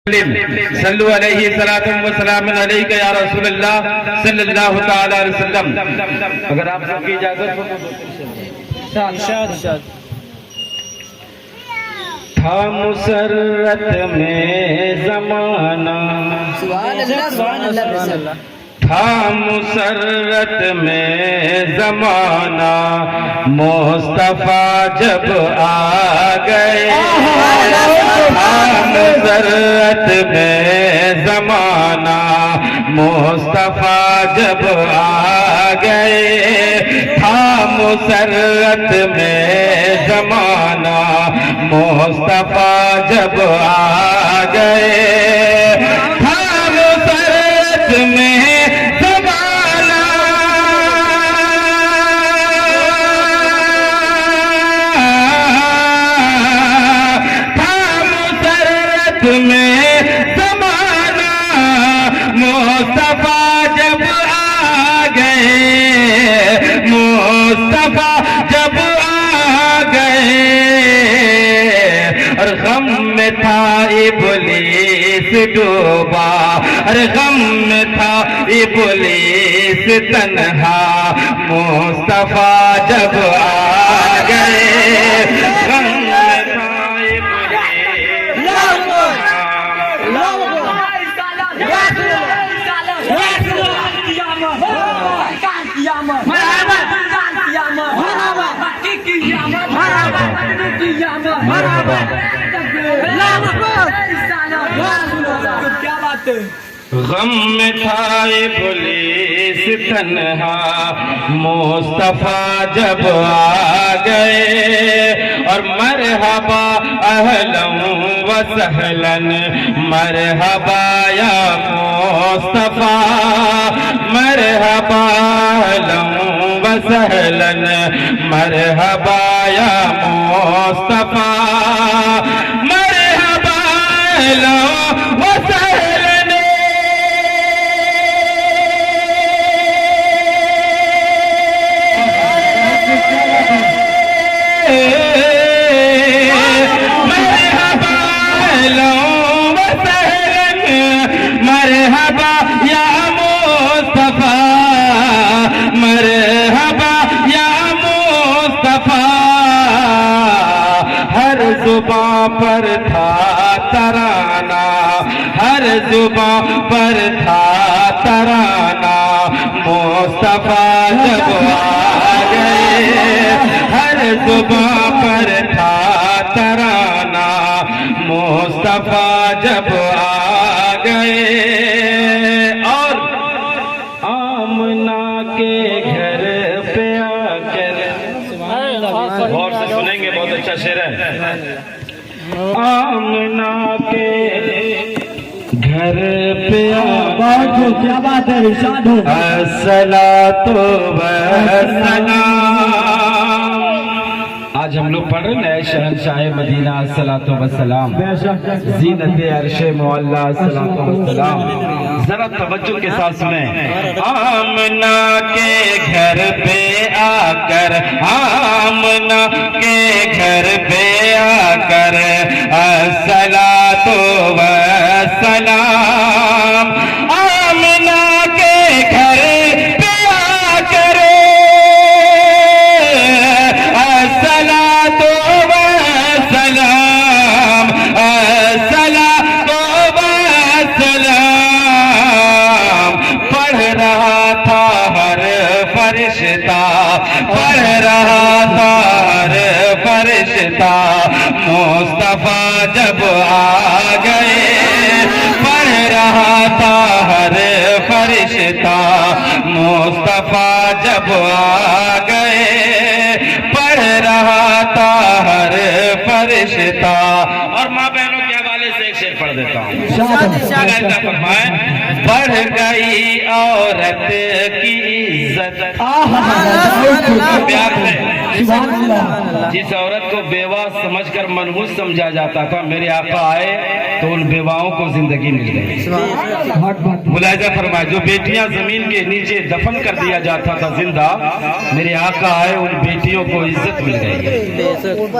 صلو علیہ الصلوۃ والسلام علیک یا رسول اللہ صلی اللہ تعالی علیہ وسلم۔ اگر آپ سب کی اجازت ہو تھا مسرت میں زمانہ، تھا مسرت میں زمانہ، مصطفیٰ جب آ گئے، تھا مسرت میں زمانہ، مصطفیٰ جب آ گئے، تھا مسرت میں زمانہ، مصطفیٰ جب آ گئے، تھا مسرت میں مصطفیٰ جب آ گئے، مصطفیٰ جب آ گئے، اور غم میں تھا ابلیس ڈوبا، اور غم میں تھا ابلیس تنہا، مصطفیٰ جب آ گئے، غم میں تھا غم میں تھا ابلیس تنہا، مصطفیٰ جب آ گئے، اور مرحبا اہلا و سہلا، مرحبا یا مصطفیٰ، مرحبا اہلا و سہلا، مرحبا یا مصطفیٰ، مرحبا اہلا و سہلا۔ مرحبا یا مصطفیٰ، مرحبا یا مصطفیٰ، ہر زباں پر تھا ترانہ، ہر زباں پر تھا ترانہ، مصطفیٰ جب آ گئے، ہر زباں پر تھا ترانہ، مصطفیٰ جب آ گئے، اور آمنہ کے گھر پہ آ کر، غور سے سنیں گے، بہت اچھا شعر ہے، آمنہ کے گھر پہ آ کر، کیا بات ہے، ارشاد ہو، الصلاۃ والسلام۔ آج ہم لوگ پڑھ رہے ہیں نئے شہنشاہ مدینہ الصلاۃ والسلام، زینت عرش معلیٰ الصلاۃ والسلام، ذرا توجہ کے ساتھ سنیں، آمنہ کے گھر پہ آ کر، آمنہ کے گھر پہ آ کر، الصلاۃ والسلام، آمنہ کے گھر پہ آ کر، الصلاۃ والسلام، الصلاۃ والسلام، پڑھ رہا تھا ہر فرشتہ، پڑھ رہا تھا ہر فرشتہ، مصطفیٰ جب آ گئے، پڑھ رہا تھا ہر فرشتہ، مصطفیٰ جب آ گئے، پڑھ رہا تھا ہر فرشتہ۔ اور ماں بہنوں کے حوالے سے ایک شعر پڑھ دیتا ہوں، فرمائیں، بڑھ گئی عورت کی عزت، پیار ہے، جس عورت کو بیوہ سمجھ کر منحوس سمجھا جاتا تھا، میرے آقا آئے تو ان بیواؤں کو زندگی مل گئی۔ ملاحظہ فرمائے جو بیٹیاں زمین کے نیچے دفن کر دیا جاتا تھا زندہ، میرے آقا آئے ان بیٹیوں کو عزت مل گئی۔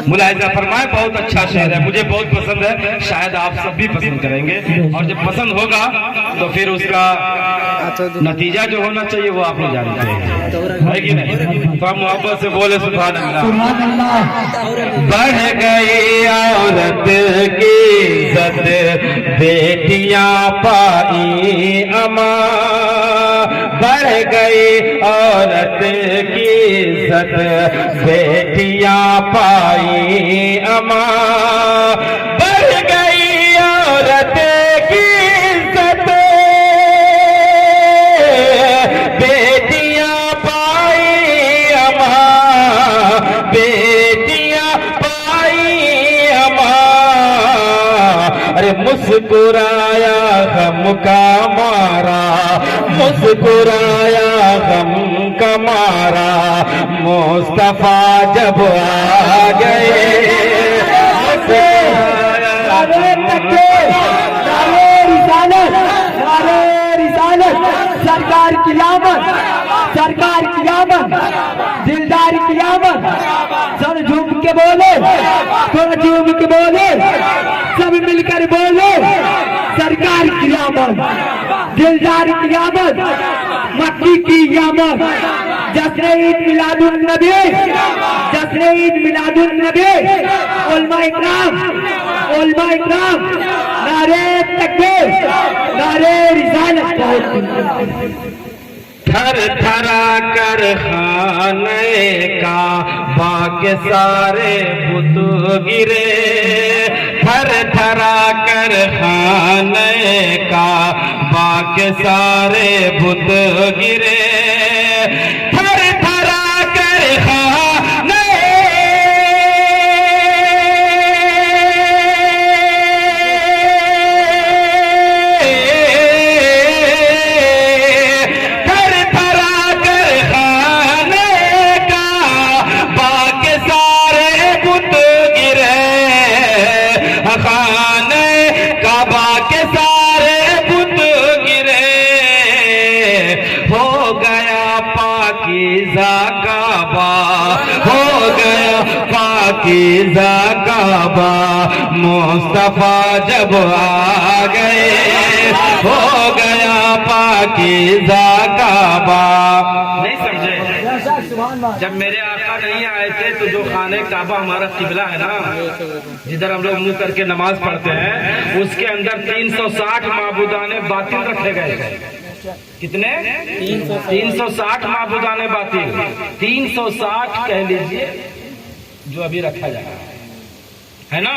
ملاحظہ فرمائے بہت اچھا شعر ہے، مجھے بہت پسند ہے، شاید آپ سب بھی پسند کریں گے، اور جب پسند ہوگا تو پھر اس کا نتیجہ جو ہونا چاہیے وہ آپ لوگ جانتے ہیں، ہے کہ نہیں؟ تو ہم محبت سے بولے سبحان اللہ۔ بڑھ گئی عورت کی عزت بیٹیاں پائی اماں، بڑھ گئی عورت کی عزت بیٹیاں پائی اماں، بڑھ گئی عورت کی عزت بیٹیاں پائی اماں، بیٹیاں پائی اماں، ارے مسکرایا غم کا مارا، مسکرایا غم کا مارا، مصطفیٰ جب آ گئے، سرکار کی آمد، سرکار کی آمد، دلدار کی آمد، سر جھوم کے بولے، تھوڑا جھوم کے بولے، سب مل کر بولے، سرکار کی آمد، دلدار کی آمد، مکی کی آمد، جشن عید میلاد النبی، جشن عید میلاد النبی، علماء اکرام، علماء اکرام، نعرہ تکبیر، نعرہ رسالت۔ تھر تھرا کر خانے کعبہ کے سارے بت گرے، تھر تھرا کر خانے کعبہ کے سارے بت گرے، تھر تھرا کر خانے پاکیزہ کعبہ، مصطفیٰ جب آ گئے ہو گیا پاکیزہ کعبہ۔ نہیں سمجھے؟ جب میرے آقا نہیں آئے تھے تو جو خانہ کعبہ ہمارا قبلہ ہے نا، جدھر ہم لوگ منہ کر کے نماز پڑھتے ہیں، اس کے اندر 360 معبودان باطل رکھے گئے تھے۔ کتنے؟ 360 معبودان باطل، 360 کہہ لیجئے جو ابھی رکھا جا رہا ہے نا،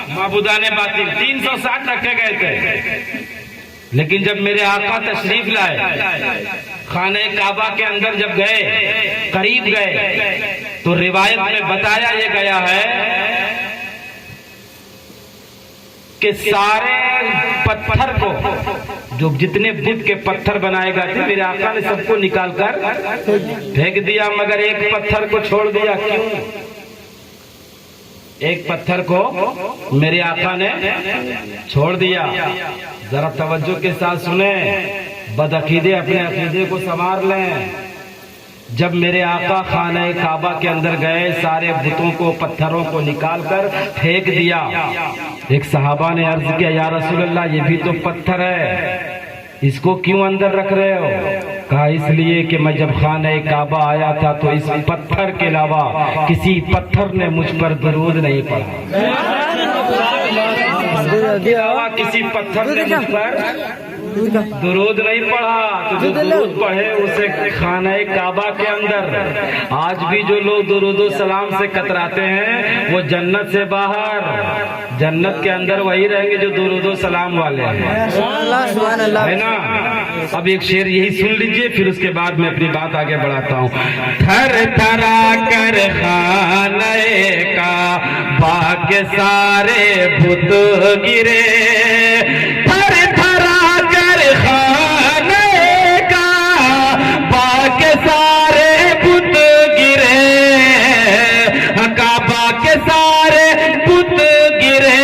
معبودان باطل 360 رکھے گئے تھے۔ لیکن جب میرے آقا تشریف لائے، خانہ کعبہ کے اندر جب گئے، قریب گئے، تو روایت میں بتایا یہ گیا ہے کہ سارے پتھر کو، جو جتنے بت کے پتھر بنائے گئے تھے، میرے آقا نے سب کو نکال کر پھینک دیا، مگر ایک پتھر کو چھوڑ دیا۔ کیوں؟ ایک پتھر کو میرے آقا نے چھوڑ دیا۔ ذرا توجہ کے ساتھ سنیں، بدعقیدے اپنے عقیدے کو سنوار لیں۔ جب میرے آقا خانہ کعبہ کے اندر گئے، سارے بتوں کو، پتھروں کو نکال کر پھینک دیا۔ ایک صحابہ نے عرض کیا، یا رسول اللہ یہ بھی تو پتھر ہے، اس کو کیوں اندر رکھ رہے ہو؟ کہا اس لیے کہ میں جب خانہ کعبہ آیا تھا تو اس پتھر کے علاوہ کسی پتھر نے مجھ پر درود نہیں پڑھا، کسی پتھر نے مجھ پر درود نہیں پڑھا۔ تو جو درود پڑھے اسے خانہ کعبہ کے اندر، آج بھی جو لوگ درود و سلام سے کتراتے ہیں وہ جنت سے باہر، جنت کے اندر وہی رہیں گے جو درود و سلام والے ہیں، ہے نا۔ اب ایک شعر یہی سن لیجئے، پھر اس کے بعد میں اپنی بات آگے بڑھاتا ہوں۔ تھر تھرا کر خانہ کعبہ کے سارے بت گرے، تھر تھرا کر خانہ کعبہ کے سارے بت گرے، کعبہ کے سارے بت گرے،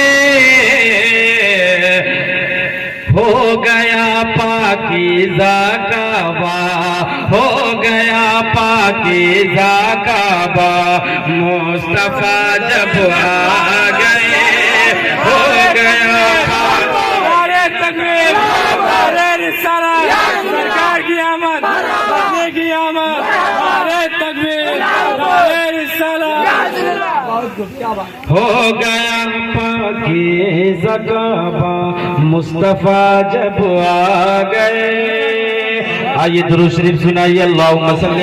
ہو گیا پاکیزہ کعبہ، ہو گیا پاکیزہ کعبہ، مصطفیٰ جب آ گئے ہو گیا نعرہ تکبیر، نعرہ رسالت، سرکار کی آمد، اپنے کی آمد، نعرہ تکبیر، نعرہ رسالت۔ ہو گیا پاکیزہ کعبہ، مصطفیٰ جب آ گئے۔ آئیے درود شریف سنائیے، اللہم صلی